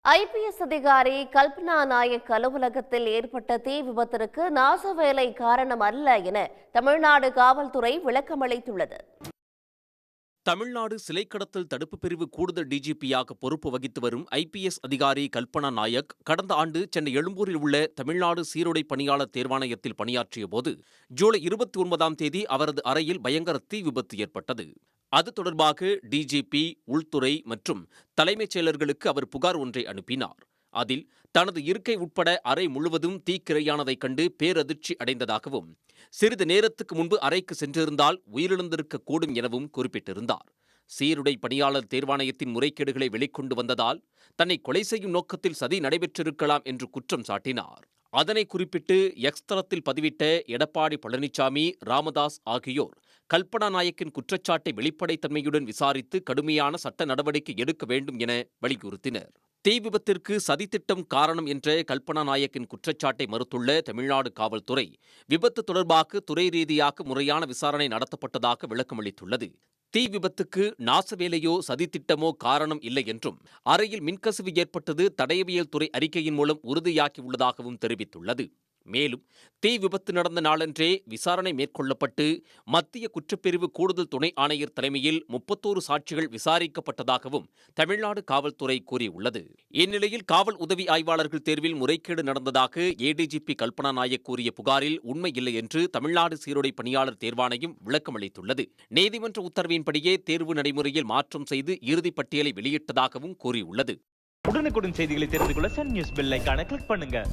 IPS அதிகாரி கல்பனா நாயக் அலுவலகத்தில் ஏற்பட்ட தீ விபத்திற்கு நாசவேலை காரணம் அல்ல என தமிழ்நாடு காவல்துறை விளக்கமளித்துள்ளது. தமிழ்நாடு சிலை கடத்தல் தடுப்பு பிரிவு கூடுதல் டிஜிபியாக பொறுப்பு வகித்து வரும் ஐபிஎஸ் அதிகாரி கல்பனா நாயக் கடந்த ஆண்டு சென்னை எழும்பூரில் உள்ள தமிழ்நாடு சீருடை பணியாளர் தேர்வாணையத்தில் பணியாற்றிய போது ஜூலை 29ஆம் தேதி அவரது அறையில் பயங்கர தீ விபத்து ஏற்பட்டது. அது தொடர்பாக டிஜிபி, உள்துறை மற்றும் தலைமைச் செயலர்களுக்கு அவர் புகார் ஒன்றை அனுப்பினார். அதில் தனது இருக்கை உட்பட அறை முழுவதும் தீக்கிரையானதைக் கண்டு பேரதிர்ச்சி அடைந்ததாகவும், சிறிது நேரத்துக்கு முன்பு அறைக்கு சென்றிருந்தால் உயிரிழந்திருக்கக்கூடும் எனவும் குறிப்பிட்டிருந்தார். சீருடை பணியாளர் தேர்வாணையத்தின் முறைகேடுகளை வெளிக்கொண்டு வந்ததால் தன்னை கொலை செய்யும் நோக்கத்தில் சதி நடைபெற்றிருக்கலாம் என்று குற்றம் சாட்டினார். அதனை குறிப்பிட்டு எக்ஸ் தளத்தில் பதிவிட்ட எடப்பாடி பழனிசாமி, ராமதாஸ் ஆகியோர் கல்பனா நாயக்கின் குற்றச்சாட்டை வெளிப்படைத்தன்மையுடன் விசாரித்து கடுமையான சட்ட நடவடிக்கை எடுக்க வேண்டும் என வலியுறுத்தினர். தீ விபத்திற்கு சதித்திட்டம் காரணம் என்ற கல்பனா நாயக்கின் குற்றச்சாட்டை மறுத்துள்ள தமிழ்நாடு காவல்துறை, விபத்து தொடர்பாக துறை ரீதியாக முறையான விசாரணை நடத்தப்பட்டதாக விளக்கமளித்துள்ளது. தீ விபத்துக்கு நாசவேலையோ சதித்திட்டமோ காரணம் இல்லை என்றும், அறையில் மின்கசிவு ஏற்பட்டது தடயவியல் துறை அறிக்கையின் மூலம் உறுதியாக்கியுள்ளதாகவும் தெரிவித்துள்ளது. மேலும் தீ விபத்து நடந்த நாளன்றே விசாரணை மேற்கொள்ளப்பட்டு மத்திய குற்றப்பிரிவு கூடுதல் துணை ஆணையர் தலைமையில் 31 சாட்சிகள் விசாரிக்கப்பட்டதாகவும் தமிழ்நாடு காவல்துறை கூறியுள்ளது. இந்நிலையில் காவல் உதவி ஆய்வாளர்கள் தேர்வில் முறைகேடு நடந்ததாக ஏடிஜிபி கல்பனா நாயக் கூறிய புகாரில் உண்மை இல்லை என்று தமிழ்நாடு சீருடை பணியாளர் தேர்வாணையம் விளக்கமளித்துள்ளது. நீதிமன்ற உத்தரவின்படியே தேர்வு நடைமுறையில் மாற்றம் செய்து இறுதிப் பட்டியலை வெளியிட்டதாகவும் கூறியுள்ளது. உடனுக்குடன் செய்திகளை தெரிந்து கொள்ள சன் நியூஸ் பெல் ஐகானை கிளிக் பண்ணுங்க.